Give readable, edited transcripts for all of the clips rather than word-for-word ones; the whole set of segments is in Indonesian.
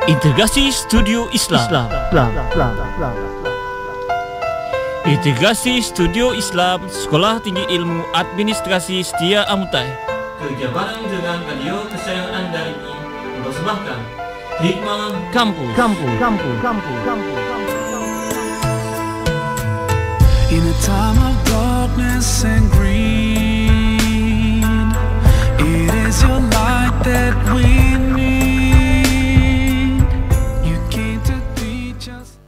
Integrasi Studio Islam. Integrasi Studio Islam, Sekolah Tinggi Ilmu Administrasi Setia Amutai. Kerja bareng dengan radio kesayangan Anda ini mempersembahkan Hikmah Kampus. In a time of darkness and green, it is your light that we need. You came to teach us.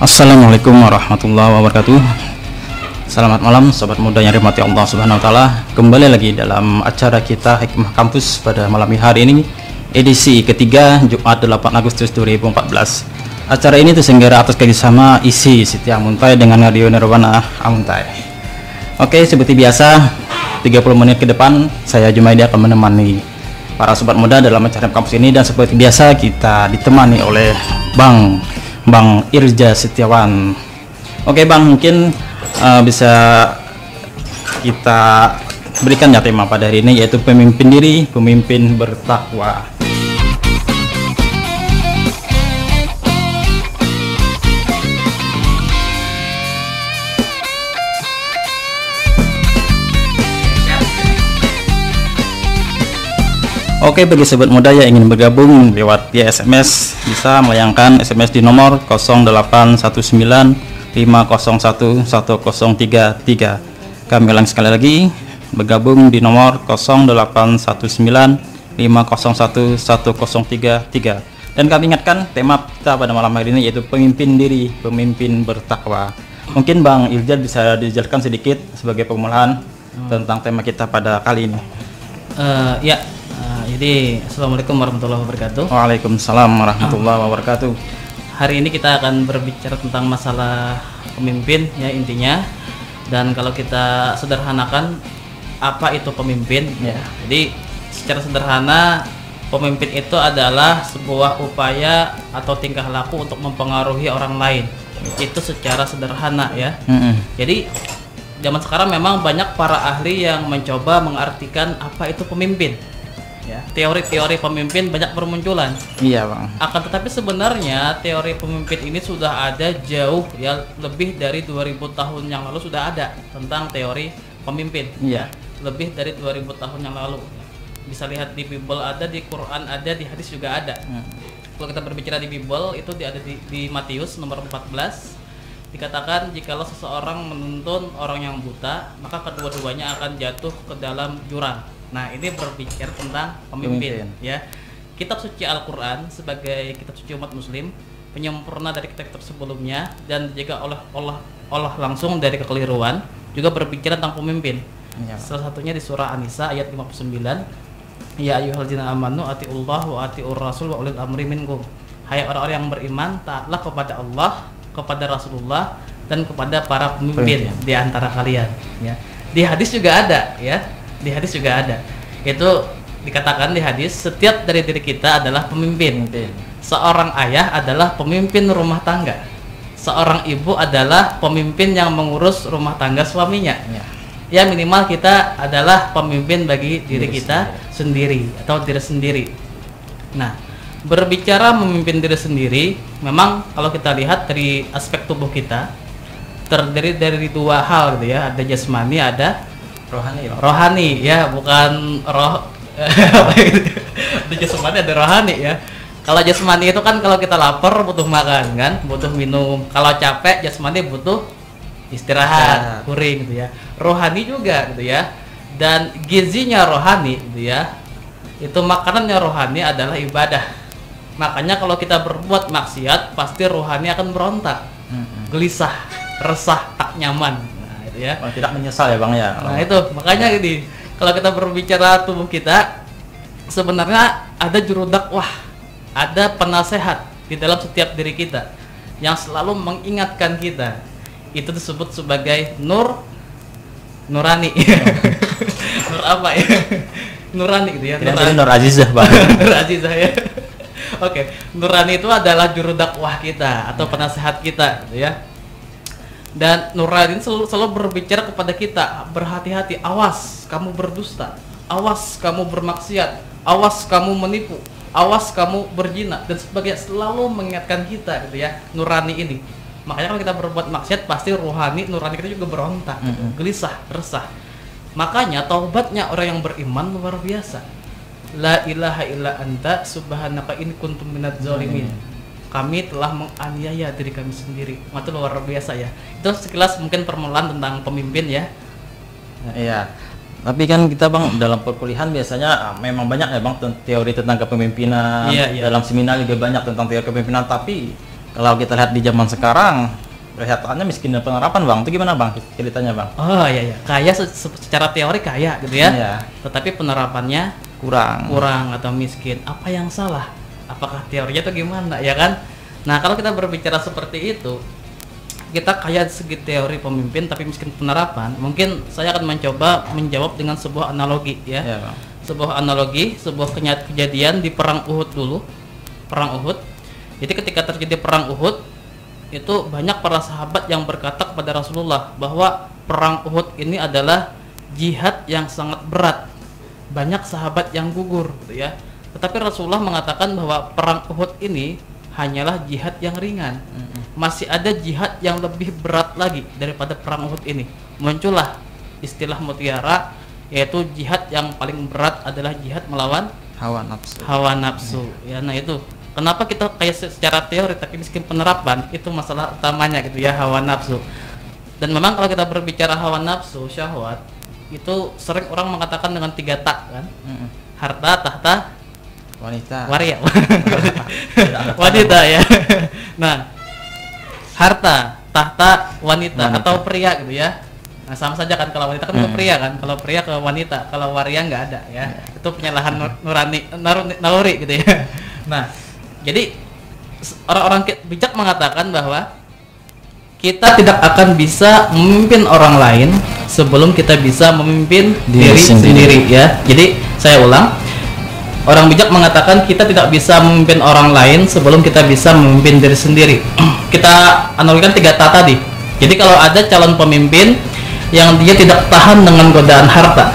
Assalamualaikum warahmatullahi wabarakatuh. Selamat malam sobat muda yang dirahmati Allah Subhanahu wa taala. Kembali lagi dalam acara kita Hikmah Kampus pada malam hari ini, edisi ketiga Jumat 8 Agustus 2014. Acara ini terselenggara atas kerjasama ISI Setia Amuntai dengan Radio Nirwana Amuntai. Oke, seperti biasa 30 menit ke depan saya Jumaidi akan menemani para sobat muda dalam acara kampus ini, dan seperti biasa kita ditemani oleh Bang Irja Setiawan. Oke Bang, mungkin bisa kita berikan ya tema pada hari ini, yaitu pemimpin diri, pemimpin bertakwa. Oke, bagi sobat muda yang ingin bergabung lewat via SMS, bisa melayangkan SMS di nomor 0819501103. Kami ulang sekali lagi, bergabung di nomor 0819501103. Dan kami ingatkan tema kita pada malam hari ini yaitu pemimpin diri, pemimpin bertakwa. Mungkin Bang Iljar bisa dijelaskan sedikit sebagai pemulaan tentang tema kita pada kali ini. Jadi assalamualaikum warahmatullahi wabarakatuh. Waalaikumsalam warahmatullahi wabarakatuh. Hari ini kita akan berbicara tentang masalah pemimpin ya intinya. Dan kalau kita sederhanakan apa itu pemimpin ya. Jadi secara sederhana pemimpin itu adalah sebuah upaya atau tingkah laku untuk mempengaruhi orang lain. Itu secara sederhana ya. Jadi zaman sekarang memang banyak para ahli yang mencoba mengartikan apa itu pemimpin. Ya, teori-teori pemimpin banyak bermunculan. Iya Bang. Akan tetapi sebenarnya teori pemimpin ini sudah ada jauh ya, lebih dari 2000 tahun yang lalu sudah ada tentang teori pemimpin. Iya. Lebih dari 2000 tahun yang lalu. Bisa lihat di Bible ada, di Quran ada, di hadis juga ada. Kalau kita berbicara di Bible itu ada di Matius nomor 14. Dikatakan jikalau seseorang menuntun orang yang buta, maka kedua-duanya akan jatuh ke dalam jurang. Nah, ini berbicara tentang pemimpin. Ya. Kitab suci Al-Qur'an sebagai kitab suci umat muslim, penyempurna dari kitab-kitab sebelumnya dan juga oleh Allah langsung dari kekeliruan, juga berbicara tentang pemimpin. Ya. Salah satunya di surah An-Nisa ayat 59. Ya ayyuhalladzina amanu atiullah wa atiur rasul wa ulil amri minkum. Hai orang-orang yang beriman, taatlah kepada Allah, kepada Rasulullah dan kepada para pemimpin di antara kalian, ya. Di hadis juga ada, ya. Di hadis juga ada. Itu dikatakan di hadis, setiap dari diri kita adalah pemimpin. Seorang ayah adalah pemimpin rumah tangga. Seorang ibu adalah pemimpin yang mengurus rumah tangga suaminya. Ya, minimal kita adalah pemimpin bagi diri kita sendiri atau diri sendiri. Nah, berbicara memimpin diri sendiri, memang kalau kita lihat dari aspek tubuh kita terdiri dari dua hal gitu ya, ada jasmani, ada rohani ya, bukan roh. Ada jasmani, ada rohani ya. Kalau jasmani itu kan kalau kita lapar butuh makan kan, butuh minum. Kalau capek jasmani butuh istirahat, kuring gitu ya. Rohani juga gitu ya. Dan gizinya rohani gitu ya, itu makanannya rohani adalah ibadah. Makanya kalau kita berbuat maksiat pasti rohani akan berontak, gelisah, resah, tak nyaman. Ya. Tidak menyesal ya Bang ya. Nah itu makanya gini, kalau kita berbicara tubuh kita, sebenarnya ada juru dakwah, ada penasehat di dalam setiap diri kita yang selalu mengingatkan kita. Itu disebut sebagai nur Nurani. Nur apa ya? Nurani gitu ya. Tidak Nur Azizah, Bang. Nur Azizah ya. Oke, Nurani itu adalah juru dakwah kita atau penasehat kita gitu ya. Dan Nurani selalu berbicara kepada kita, berhati-hati, awas kamu berdusta, awas kamu bermaksiat, awas kamu menipu, awas kamu berzina dan sebagainya, selalu mengingatkan kita gitu ya, Nurani ini. Makanya kalau kita berbuat maksiat pasti rohani, nurani kita juga berontak, gitu, gelisah, resah. Makanya taubatnya orang yang beriman luar biasa. La ilaha illa anta subhanaka in kuntum minadz zalimin. Kami telah menganiaya diri kami sendiri. Itu luar biasa ya. Itu sekilas mungkin permulaan tentang pemimpin ya. Iya. Tapi kan kita Bang dalam perkuliahan biasanya memang banyak ya Bang teori tentang kepemimpinan. Iya. Dalam seminar juga banyak tentang teori kepemimpinan. Tapi kalau kita lihat di zaman sekarang kelihatannya miskin dan penerapan Bang. Itu gimana Bang ceritanya Bang? Oh iya. Kaya secara teori kaya gitu ya. Iya. Tetapi penerapannya kurang atau miskin. Apa yang salah? Apakah teorinya itu gimana ya kan? Nah kalau kita berbicara seperti itu, kita kaya segi teori pemimpin tapi miskin penerapan, mungkin saya akan mencoba menjawab dengan sebuah analogi ya. Bang. Sebuah analogi, sebuah kejadian di perang Uhud dulu. Perang Uhud. Jadi ketika terjadi perang Uhud, itu banyak para sahabat yang berkata kepada Rasulullah bahwa perang Uhud ini adalah jihad yang sangat berat. Banyak sahabat yang gugur gitu ya. Tetapi Rasulullah mengatakan bahwa perang Uhud ini hanyalah jihad yang ringan. Masih ada jihad yang lebih berat lagi daripada perang Uhud ini. Muncullah istilah mutiara, yaitu jihad yang paling berat adalah jihad melawan hawa nafsu. Ya, nah itu kenapa kita kayak secara teori tapi miskin penerapan, itu masalah utamanya gitu ya, hawa nafsu. Dan memang kalau kita berbicara hawa nafsu, syahwat, itu sering orang mengatakan dengan 3 tak kan. Harta, tahta, wanita. Waria. Wanita ya. Nah, harta, tahta, wanita atau pria gitu ya. Nah, sama saja kan, kalau wanita kan ke pria kan, kalau pria ke wanita, kalau waria nggak ada ya. Itu penyalahan naluri gitu ya. Nah, jadi orang-orang bijak mengatakan bahwa kita tidak akan bisa memimpin orang lain sebelum kita bisa memimpin diri sendiri ya. Jadi saya ulang, orang bijak mengatakan kita tidak bisa memimpin orang lain sebelum kita bisa memimpin diri sendiri. Kita analogikan 3 tak tadi. Jadi kalau ada calon pemimpin yang dia tidak tahan dengan godaan harta,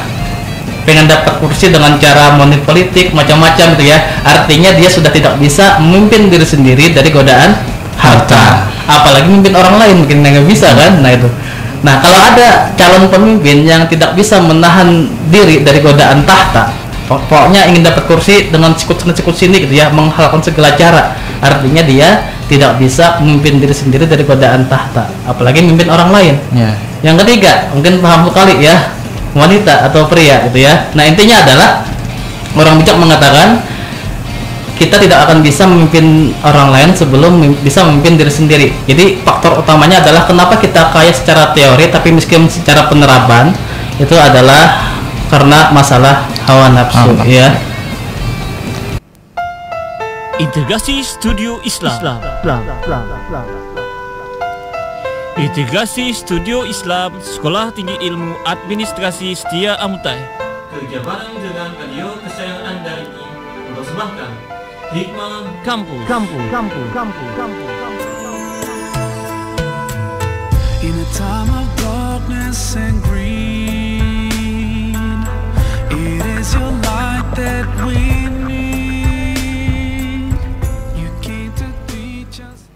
pengen dapat kursi dengan cara money politik macam-macam gitu ya, artinya dia sudah tidak bisa memimpin diri sendiri dari godaan harta, apalagi memimpin orang lain mungkin nggak bisa kan. Nah itu. Nah kalau ada calon pemimpin yang tidak bisa menahan diri dari godaan tahta, pokoknya ingin dapat kursi dengan sikut sini gitu ya, menghalalkan segala cara, artinya dia tidak bisa memimpin diri sendiri dari godaan tahta, apalagi memimpin orang lain. Yang ketiga mungkin paham sekali ya, wanita atau pria gitu ya. Nah intinya adalah orang bijak mengatakan kita tidak akan bisa memimpin orang lain sebelum bisa memimpin diri sendiri. Jadi faktor utamanya adalah kenapa kita kaya secara teori tapi miskin secara penerapan, itu adalah karena masalah hawa nafsu ya. Integrasi Studio Islam. Integrasi Studio Islam Sekolah Tinggi Ilmu Administrasi Setia Amutai. Kerja bareng dengan radio kesayangan Anda ini mempersembahkan Hikmah Kampus. In a time of darkness and green, it is your light that we need. You came to teach us.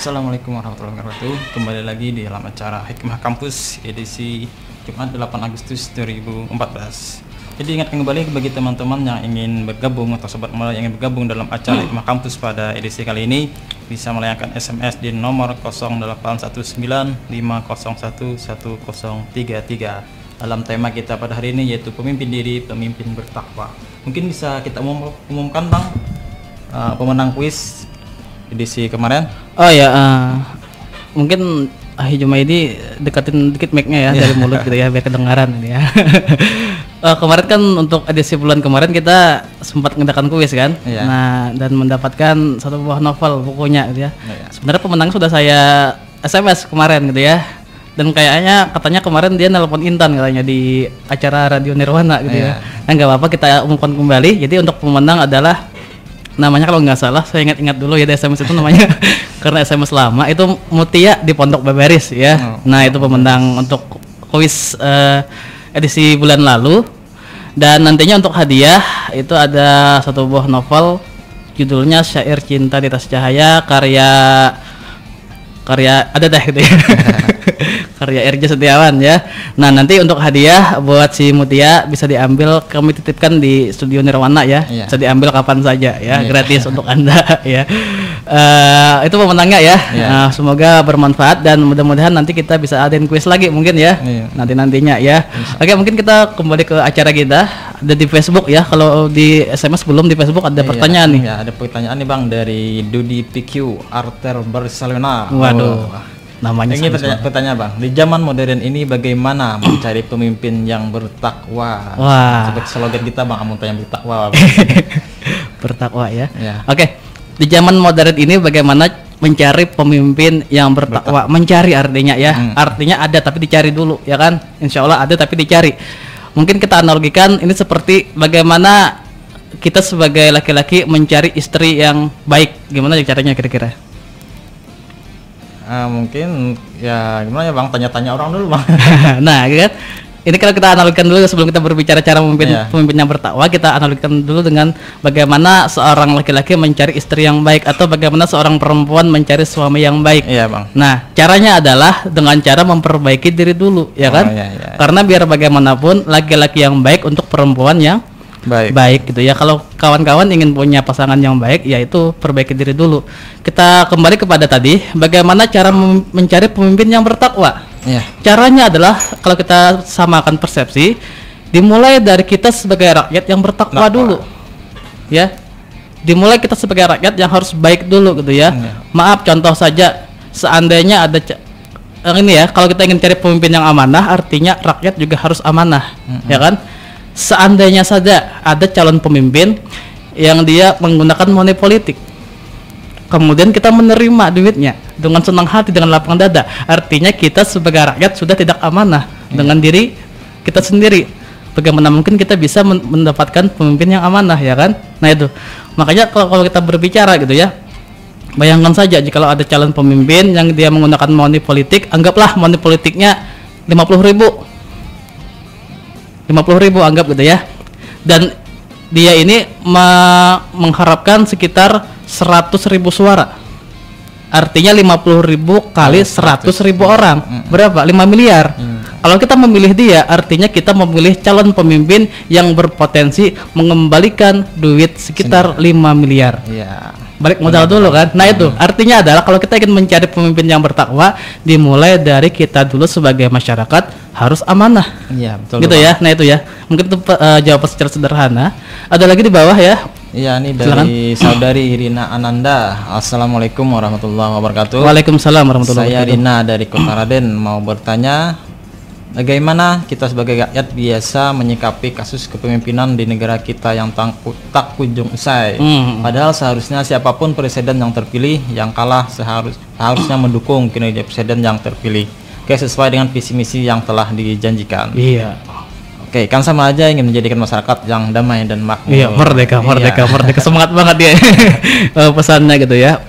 Assalamualaikum warahmatullahi wabarakatuh. Kembali lagi di dalam acara Hikmah Kampus edisi Jumat 8 Agustus 2014. Jadi ingatkan kembali bagi teman-teman yang ingin bergabung atau sobat mulai yang ingin bergabung dalam acara Hikmah Kampus pada edisi kali ini, bisa melayangkan SMS di nomor 0819501133 dalam tema kita pada hari ini, yaitu pemimpin diri, pemimpin bertakwa. Mungkin bisa kita umumkan Bang pemenang kuis edisi kemarin. Oh ya, mungkin Ahi Jumaidi dekatin dikit mic-nya ya dari mulut gitu ya biar kedengaran ini ya. Kemarin kan untuk edisi bulan kemarin kita sempat mengadakan kuis kan. Nah, dan mendapatkan satu buah novel bukunya gitu ya. Sebenarnya pemenang sudah saya SMS kemarin gitu ya. Dan kayaknya katanya kemarin dia nelpon Intan katanya di acara Radio Nirwana gitu ya. Nah, nggak apa-apa kita umumkan kembali. Jadi untuk pemenang adalah namanya kalau nggak salah saya ingat-ingat dulu ya di SMS itu namanya karena SMS lama itu Mutia di Pondok Babaris ya. Nah itu pemenang untuk kuis edisi bulan lalu. Dan nantinya untuk hadiah itu ada satu buah novel judulnya Syair Cinta di Atas Cahaya karya ada deh gitu ya. Karya Irja Setiawan ya. Nah nanti untuk hadiah buat si Mutia bisa diambil, kami titipkan di studio Nirwana ya. Bisa diambil kapan saja ya, gratis untuk Anda ya. Itu pemenangnya ya. Nah, semoga bermanfaat dan mudah-mudahan nanti kita bisa adain kuis lagi mungkin ya. Nantinya ya. Oke, mungkin kita kembali ke acara kita. Ada di Facebook ya. Kalau di SMS belum, di Facebook ada pertanyaan nih. Ya, ada pertanyaan nih Bang dari Dudi PQ Arter Barcelona. Waduh. Namanya ini pertanyaan Bang, di zaman modern ini bagaimana mencari pemimpin yang bertakwa? Wah. Seperti slogan kita Bang, Amuntai yang bertakwa. Bertakwa ya. Oke. Di zaman modern ini bagaimana mencari pemimpin yang bertakwa? Mencari artinya ya. Artinya ada tapi dicari dulu ya kan? Insya Allah ada tapi dicari. Mungkin kita analogikan ini seperti bagaimana kita sebagai laki-laki mencari istri yang baik. Gimana caranya kira-kira? Mungkin ya gimana ya Bang, tanya-tanya orang dulu Bang. Nah kan ini kalau kita analogikan dulu sebelum kita berbicara cara pemimpin yang bertakwa, kita analogikan dulu dengan bagaimana seorang laki-laki mencari istri yang baik atau bagaimana seorang perempuan mencari suami yang baik. Iya Bang. Nah caranya adalah dengan cara memperbaiki diri dulu ya kan. Karena biar bagaimanapun laki-laki yang baik untuk perempuan yang baik gitu ya. Kalau kawan-kawan ingin punya pasangan yang baik, yaitu perbaiki diri dulu. Kita kembali kepada tadi, bagaimana cara mencari pemimpin yang bertakwa. Caranya adalah kalau kita samakan persepsi, dimulai dari kita sebagai rakyat yang bertakwa dulu ya. Dimulai kita sebagai rakyat yang harus baik dulu gitu ya. Maaf, contoh saja, seandainya ada ini ya, kalau kita ingin cari pemimpin yang amanah, artinya rakyat juga harus amanah ya kan. Seandainya saja ada calon pemimpin yang dia menggunakan money politik, kemudian kita menerima duitnya dengan senang hati, dengan lapang dada, artinya kita sebagai rakyat sudah tidak amanah dengan diri kita sendiri. Bagaimana mungkin kita bisa mendapatkan pemimpin yang amanah ya kan? Nah itu makanya kalau kita berbicara gitu ya, bayangkan saja jika ada calon pemimpin yang dia menggunakan money politik, anggaplah money politiknya 50.000 anggap gitu ya, dan dia ini mengharapkan sekitar 100.000 suara, artinya 50.000 kali 100.000 orang berapa? 5 miliar. Kalau kita memilih dia, artinya kita memilih calon pemimpin yang berpotensi mengembalikan duit sekitar 5 miliar. Balik modal dulu kan. Nah itu artinya adalah kalau kita ingin mencari pemimpin yang bertakwa, dimulai dari kita dulu sebagai masyarakat harus amanah. Betul gitu ya. Nah itu ya, mungkin itu jawaban secara sederhana. Ada lagi di bawah ya. Iya, ini dari saudari Irina Ananda. Assalamualaikum warahmatullahi wabarakatuh. Waalaikumsalam warahmatullahi wabarakatuh. Saya Rina dari Kota Raden, mau bertanya, bagaimana kita sebagai rakyat biasa menyikapi kasus kepemimpinan di negara kita yang tak kunjung usai. Padahal seharusnya siapapun presiden yang terpilih, yang kalah seharusnya mendukung kinerja presiden yang terpilih, sesuai dengan visi misi yang telah dijanjikan. Oke, kan sama aja ingin menjadikan masyarakat yang damai dan makmur. Merdeka. Semangat banget dia pesannya gitu ya.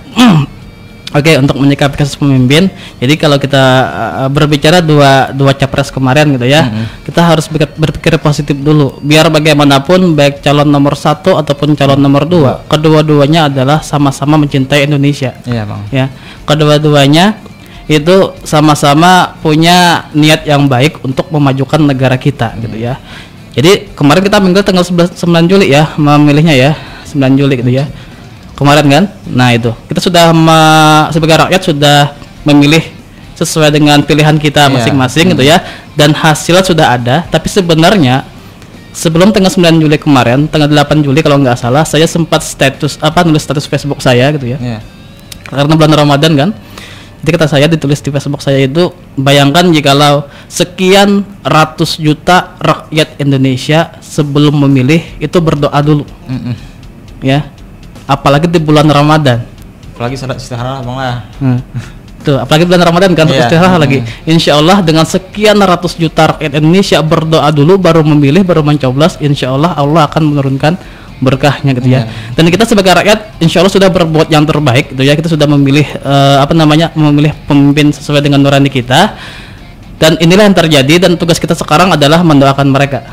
Oke, untuk menyikapi kasus pemimpin, jadi kalau kita berbicara dua capres kemarin gitu ya, kita harus berpikir positif dulu. Biar bagaimanapun baik calon nomor 1 ataupun calon nomor 2, kedua-duanya adalah sama-sama mencintai Indonesia. Iya Bang. Ya, kedua-duanya itu sama-sama punya niat yang baik untuk memajukan negara kita gitu ya. Jadi kemarin kita minggu tanggal 9 Juli ya memilihnya ya, 9 Juli gitu ya. Kemarin kan. Nah itu kita sudah sebagai rakyat sudah memilih sesuai dengan pilihan kita masing-masing gitu ya, dan hasilnya sudah ada. Tapi sebenarnya sebelum tanggal 9 Juli kemarin, tanggal 8 Juli kalau nggak salah, saya sempat nulis status Facebook saya gitu ya. Karena bulan Ramadan kan. Jadi kata saya ditulis di Facebook saya itu, bayangkan jikalau sekian ratus juta rakyat Indonesia sebelum memilih itu berdoa dulu. Ya. Apalagi di bulan Ramadan. Apalagi salat istihara Bang lah. Tuh, apalagi bulan Ramadan kan, istirahat lagi. Insya Allah dengan sekian ratus juta rakyat Indonesia berdoa dulu baru memilih, baru mencoblos, insya Allah Allah akan menurunkan berkahnya gitu ya. Dan kita sebagai rakyat insya Allah sudah berbuat yang terbaik gitu ya. Kita sudah memilih memilih pemimpin sesuai dengan nurani kita. Dan inilah yang terjadi, dan tugas kita sekarang adalah mendoakan mereka.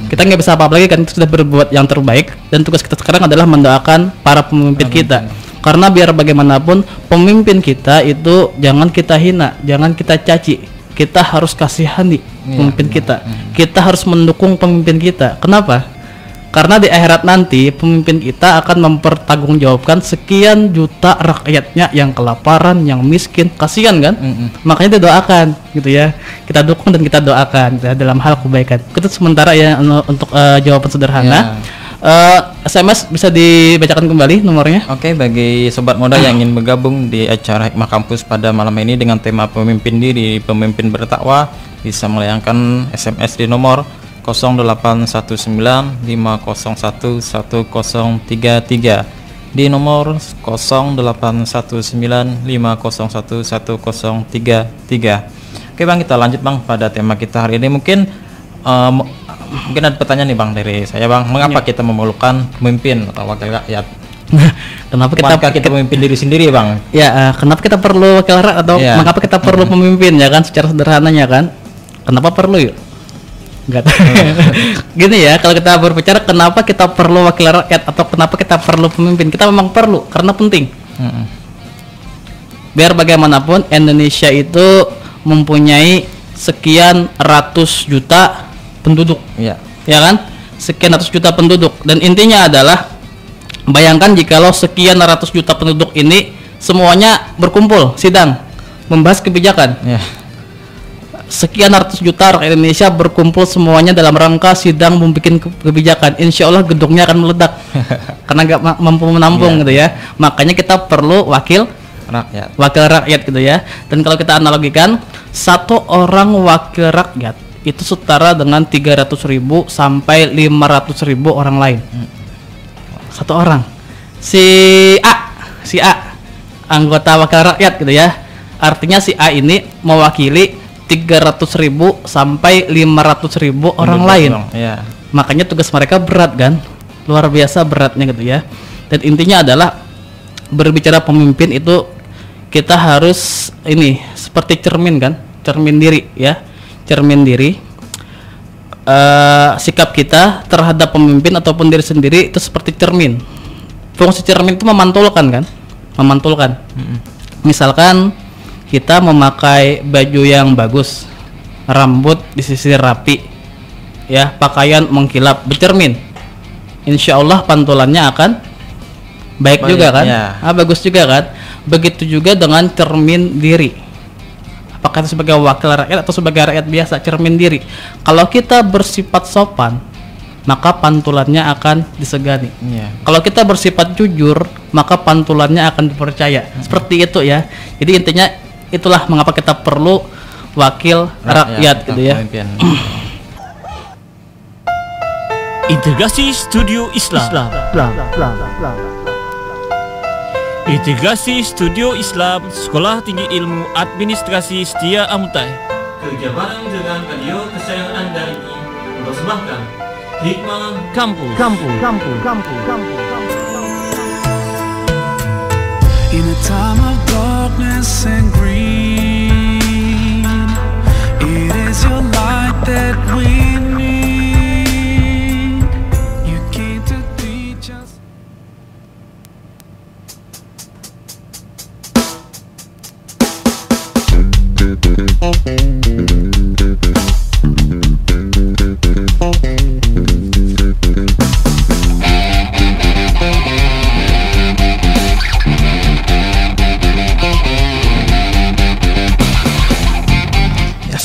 Kita nggak bisa apa-apa lagi kan, itu sudah berbuat yang terbaik, dan tugas kita sekarang adalah mendoakan para pemimpin kita. Karena biar bagaimanapun pemimpin kita itu jangan kita hina, jangan kita caci. Kita harus kasihani pemimpin kita. Kita harus mendukung pemimpin kita. Kenapa? Karena di akhirat nanti pemimpin kita akan mempertanggungjawabkan sekian juta rakyatnya yang kelaparan, yang miskin, kasihan kan? Makanya didoakan gitu ya. Kita dukung dan kita doakan ya, dalam hal kebaikan. Itu sementara ya untuk jawaban sederhana. SMS bisa dibacakan kembali nomornya. Oke, bagi sobat muda yang ingin bergabung di acara Hikmah Kampus pada malam ini dengan tema pemimpin diri, pemimpin bertakwa, bisa melayangkan SMS di nomor 0819501133 di nomor 0819501133. Oke Bang, kita lanjut Bang pada tema kita hari ini. Mungkin ada pertanyaan nih Bang dari saya Bang, mengapa kita memerlukan pemimpin atau wakil rakyat? Kenapa kita memimpin diri sendiri Bang? Ya, kenapa kita perlu wakil rakyat atau mengapa kita perlu pemimpin ya kan, secara sederhananya kan? Kenapa perlu yuk? Enggak. Gini ya, kalau kita berbicara kenapa kita perlu wakil rakyat atau kenapa kita perlu pemimpin, kita memang perlu karena penting. Biar bagaimanapun Indonesia itu mempunyai sekian ratus juta penduduk, ya kan, sekian ratus juta penduduk, dan intinya adalah bayangkan jikalau sekian ratus juta penduduk ini semuanya berkumpul sidang membahas kebijakan. Sekian ratus juta rakyat Indonesia berkumpul semuanya dalam rangka sidang membuat kebijakan, insya Allah gedungnya akan meledak karena nggak mampu menampung gitu ya. Makanya kita perlu wakil rakyat gitu ya. Dan kalau kita analogikan, satu orang wakil rakyat itu setara dengan 300.000 sampai 500.000 orang lain. Satu orang. Si A anggota wakil rakyat gitu ya. Artinya si A ini mewakili 300.000 sampai 500.000 orang lain. Makanya tugas mereka berat kan, luar biasa beratnya gitu ya. Dan intinya adalah berbicara pemimpin itu kita harus ini seperti cermin kan, cermin diri ya. Cermin diri, sikap kita terhadap pemimpin ataupun diri sendiri itu seperti cermin. Fungsi cermin itu memantulkan kan, memantulkan. Misalkan kita memakai baju yang bagus, rambut disisir rapi, ya, pakaian mengkilap, bercermin. Insya Allah pantulannya akan baik juga kan, bagus juga kan. Begitu juga dengan cermin diri. Apakah itu sebagai wakil rakyat atau sebagai rakyat biasa, cermin diri. Kalau kita bersifat sopan, maka pantulannya akan disegani. Kalau kita bersifat jujur, maka pantulannya akan dipercaya. Seperti itu ya. Jadi intinya itulah mengapa kita perlu wakil rakyat gitu ya. Integrasi Studio Islam. Integrasi Studio Islam Sekolah Tinggi Ilmu Administrasi Setia Amutai. Kerja bareng dengan radio kesayangan Anda ini mempersembahkan Hikmah Kampus. In a time of darkness and green, it is your light that we need. You came to teach us.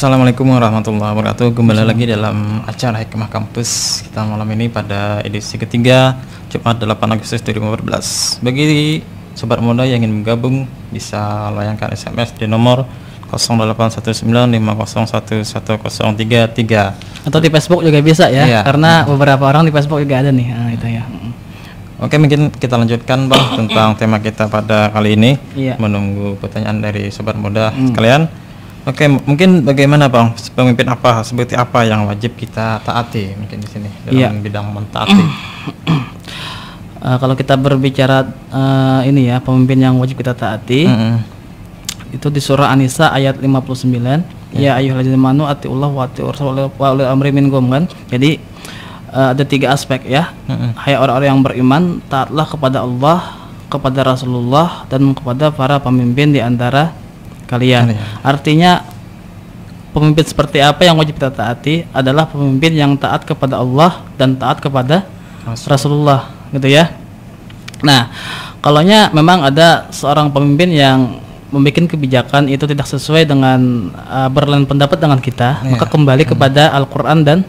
Assalamualaikum warahmatullahi wabarakatuh. Kembali lagi dalam acara Hikmah Kampus kita malam ini pada edisi ketiga Jumat 8 Agustus 2014. Bagi sobat muda yang ingin bergabung bisa layangkan SMS di nomor 081950111033 Atau di Facebook juga bisa ya, Iya. karena beberapa orang di Facebook juga ada nih. Nah, itu ya. Oke, mungkin kita lanjutkan Bang tentang tema kita pada kali ini. Iya. Menunggu pertanyaan dari sobat muda sekalian. Oke, mungkin bagaimana Bang, pemimpin apa, seperti apa yang wajib kita taati mungkin di sini dalam Iya. bidang mentaati. Kalau kita berbicara ini ya, pemimpin yang wajib kita taati, itu di surah An-Nisa ayat 59. Ya ayyuhalladzina amanu atiullah wa atiur rasul wa ulil amri minkum kan. Jadi ada 3 aspek ya. Hai orang-orang yang beriman, taatlah kepada Allah, kepada Rasulullah, dan kepada para pemimpin di antara kalian. Artinya pemimpin seperti apa yang wajib kita taati adalah pemimpin yang taat kepada Allah dan taat kepada Rasulullah, gitu ya. Nah, kalaunya memang ada seorang pemimpin yang membuat kebijakan itu tidak sesuai dengan berlain pendapat dengan kita, maka kembali kepada Al-Quran dan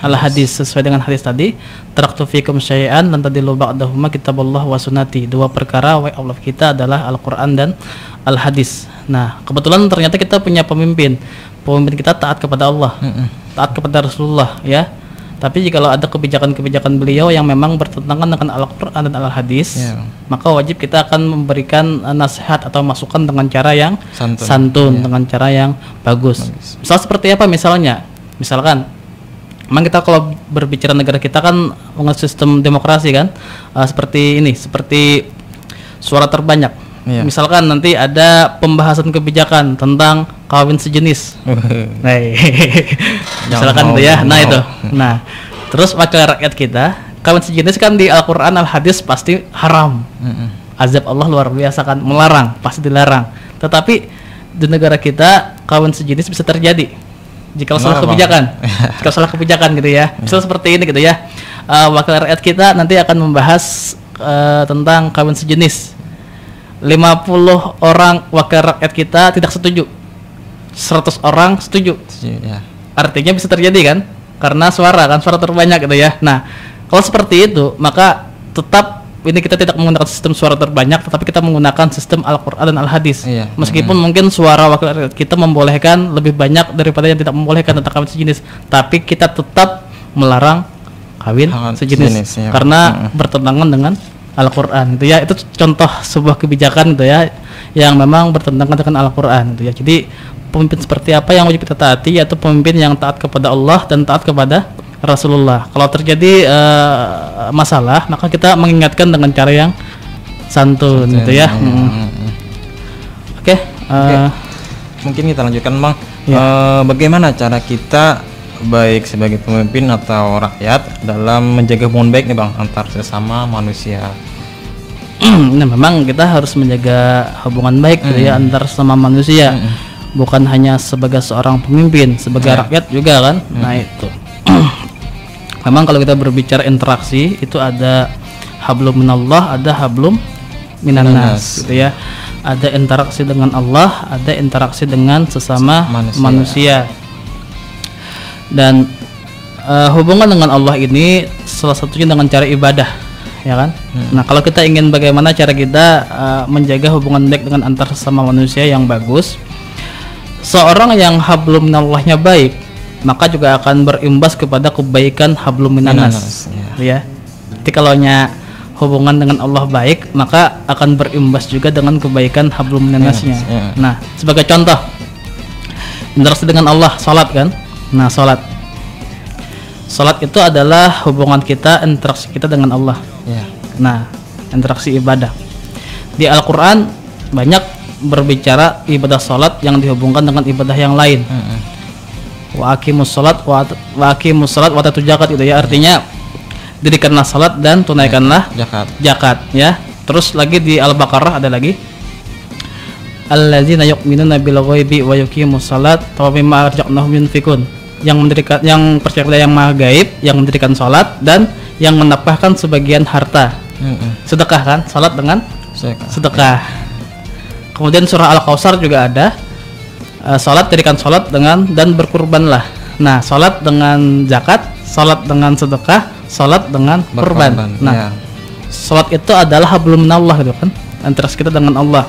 Al-Hadis sesuai dengan hadis tadi. Taraktu fikum syai'an lan tadillu ba'dahuma kitabullah wa sunnati. 2 perkara wa Allah kita adalah Al-Quran dan Al-Hadis. Nah, kebetulan ternyata kita punya pemimpin kita taat kepada Allah, taat kepada Rasulullah ya. Tapi jika ada kebijakan-kebijakan beliau yang memang bertentangan dengan Al-Quran dan Al-Hadis, maka wajib kita akan memberikan nasihat atau masukan dengan cara yang santun, dengan cara yang bagus. Misal seperti apa misalnya? Misalkan memang kita kalau berbicara negara kita kan dengan sistem demokrasi kan, seperti ini, seperti suara terbanyak. Misalkan nanti ada pembahasan kebijakan tentang kawin sejenis. Misalkan itu ya. Nah itu. Nah, terus wakil rakyat kita, kawin sejenis kan di Al-Quran Al-Hadis pasti haram. Azab Allah luar biasa kan, melarang, pasti dilarang. Tetapi di negara kita kawin sejenis bisa terjadi jika salah kebijakan. Jika salah kebijakan gitu ya. Misal seperti ini gitu ya. Wakil rakyat kita nanti akan membahas tentang kawin sejenis. 50 orang wakil rakyat kita tidak setuju, 100 orang setuju. Artinya bisa terjadi kan, karena suara terbanyak gitu ya. Nah, kalau seperti itu maka tetap ini kita tidak menggunakan sistem suara terbanyak, tetapi kita menggunakan sistem Al-Quran dan Al-Hadis. Meskipun mungkin suara wakil rakyat kita membolehkan lebih banyak daripada yang tidak membolehkan tentang kawin sejenis, tapi kita tetap melarang kawin sejenis karena bertentangan dengan Al-Quran gitu ya. Itu contoh sebuah kebijakan gitu ya yang memang bertentangan dengan Al-Quran gitu ya. Jadi pemimpin seperti apa yang wajib kita taati, yaitu pemimpin yang taat kepada Allah dan taat kepada Rasulullah. Kalau terjadi masalah maka kita mengingatkan dengan cara yang santun gitu ya. Oke. Mungkin kita lanjutkan Bang. Bagaimana cara kita baik sebagai pemimpin atau rakyat dalam menjaga hubungan baik nih Bang antar sesama manusia? Nah, memang kita harus menjaga hubungan baik gitu ya antar sesama manusia. Bukan hanya sebagai seorang pemimpin, sebagai rakyat juga kan. Nah, itu. Memang kalau kita berbicara interaksi itu ada hablum minallah, ada hablum minannas gitu ya. Ada interaksi dengan Allah, ada interaksi dengan sesama manusia. Dan hubungan dengan Allah ini salah satunya dengan cara ibadah, ya kan? Nah, kalau kita ingin bagaimana cara kita menjaga hubungan baik dengan antar sesama manusia yang bagus, seorang yang hablum minallahnya baik, maka juga akan berimbas kepada kebaikan hablum minannas, ya. Jadi kalaunya hubungan dengan Allah baik, maka akan berimbas juga dengan kebaikan hablum minannasnya. Nah, sebagai contoh interaksi dengan Allah, salat kan? Nah, salat itu adalah hubungan kita, interaksi kita dengan Allah. Nah, interaksi ibadah. Di Al-Quran banyak berbicara ibadah salat yang dihubungkan dengan ibadah yang lain. Wa aqimus salat wa atu zakat itu ya. Artinya dirikanlah salat dan tunaikanlah zakat ya. Terus lagi di Al-Baqarah ada lagi alladzina yu'minuna bil ghaibi wa yuqimus salat wa mimma razaqnahum yunfikun. Yang percaya kepada yang maha gaib, yang mendirikan salat dan yang menafkahkan sebagian harta. Sedekah kan? Salat dengan sedekah. Kemudian surah Al-Kautsar juga ada Sholat, jadikan sholat dengan dan berkurbanlah. Nah, sholat dengan zakat, sholat dengan sedekah, sholat dengan kurban. Nah, sholat itu adalah hablum minallah gitu kan, antara kita dengan Allah.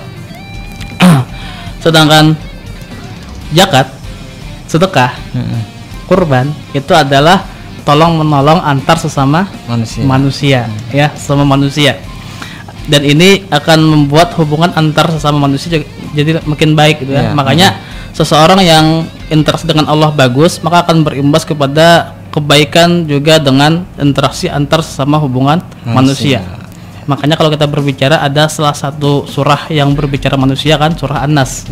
Sedangkan zakat, sedekah, kurban itu adalah tolong menolong antar sesama manusia ya, sesama manusia. Dan ini akan membuat hubungan antar sesama manusia jadi makin baik gitu ya. Makanya seseorang yang interaksi dengan Allah bagus, maka akan berimbas kepada kebaikan juga dengan interaksi antar sesama hubungan manusia. Makanya kalau kita berbicara, ada salah satu surah yang berbicara manusia kan, surah An-Nas.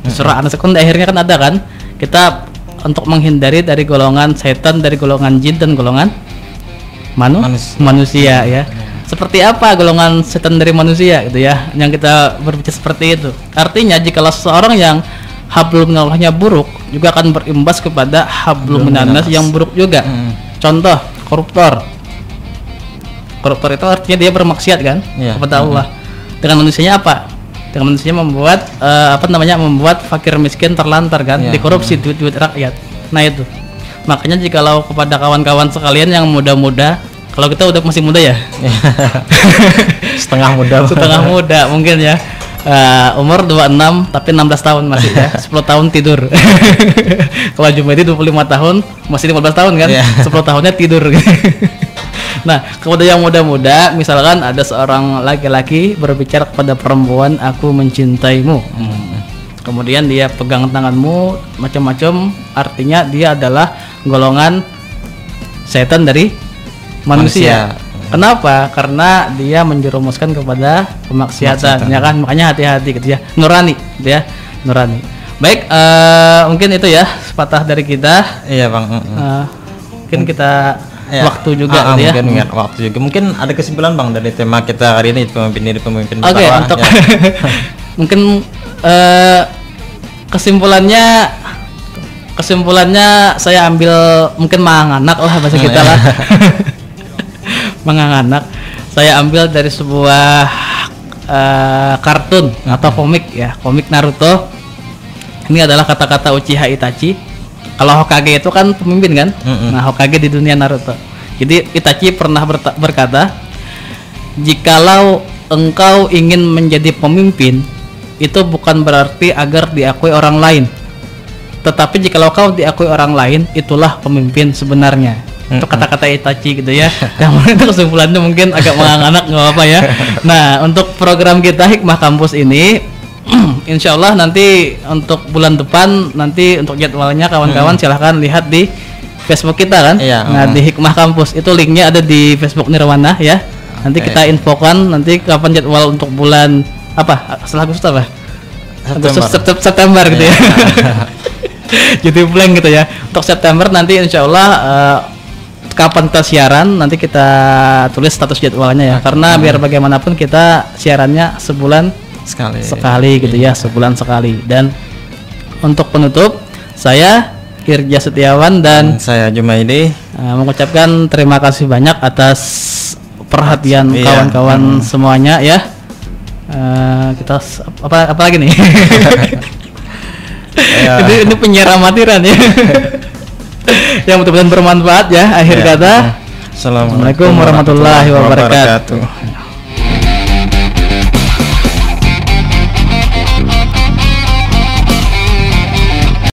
Surah An-Nas kan akhirnya kan ada kan, kita untuk menghindari dari golongan setan, dari golongan jin dan golongan manusia ya. Seperti apa golongan setan dari manusia gitu ya, yang kita berbicara seperti itu. Artinya jika seseorang yang hablum minallahnya buruk, juga akan berimbas kepada hablum minannas yang buruk juga. Contoh, koruptor itu artinya dia bermaksiat kan kepada Allah. Dengan manusianya apa? Dengan manusianya membuat membuat fakir miskin terlantar kan, dikorupsi duit rakyat. Nah itu. Makanya jikalau kepada kawan-kawan sekalian yang muda-muda, kalau kita udah masih muda ya, setengah muda mungkin ya, umur 26 tapi 16 tahun masih ya, 10 tahun tidur. Kalau Jumaidi 25 tahun masih 15 tahun kan, 10 tahunnya tidur. Nah, kepada yang muda-muda, misalkan ada seorang laki-laki berbicara kepada perempuan, aku mencintaimu. Kemudian dia pegang tanganmu macam-macam, artinya dia adalah golongan setan dari manusia. Kenapa? Karena dia menjerumuskan kepada kemaksiatan, ya kan? Makanya hati-hati gitu ya. Nurani, gitu ya. Nurani. Baik, mungkin itu ya sepatah dari kita. Iya, Bang. Mungkin kita waktu juga gitu ya. Mungkin waktu juga. Mungkin ada kesimpulan Bang dari tema kita hari ini, pemimpin bawah. Oke, untuk mungkin kesimpulannya saya ambil mungkin manganak lah bahasa kita lah. Manganak saya ambil dari sebuah kartun atau komik ya, komik Naruto. Ini adalah kata-kata Uchiha Itachi. Kalau Hokage itu kan pemimpin kan. Nah, Hokage di dunia Naruto. Jadi Itachi pernah berkata, jikalau engkau ingin menjadi pemimpin, itu bukan berarti agar diakui orang lain, tetapi jikalau kau diakui orang lain, itulah pemimpin sebenarnya. Itu kata-kata Itachi gitu ya. Yang itu kesimpulannya mungkin agak menganak, nggak apa ya. Nah, untuk program kita Hikmah Kampus ini, insya Allah nanti untuk bulan depan, nanti untuk jadwalnya kawan-kawan silahkan lihat di Facebook kita kan. Nah, di Hikmah Kampus itu linknya ada di Facebook Nirwana ya. Nanti kita infokan nanti kapan jadwal untuk bulan apa, setelah Agustus apa? September gitu ya. Jadi blank gitu ya. Untuk September nanti insya Allah kapan kita siaran nanti kita tulis status jadwalnya ya. Karena biar bagaimanapun kita siarannya sebulan sekali gitu ya, sebulan sekali. Dan untuk penutup, saya Irja Setiawan dan saya Jumaidi mengucapkan terima kasih banyak atas perhatian kawan-kawan semuanya ya. Kita apa lagi nih? Ini penyiar amatiran ya. Yang betul-betul bermanfaat ya. Akhir kata, Assalamualaikum warahmatullahi wabarakatuh.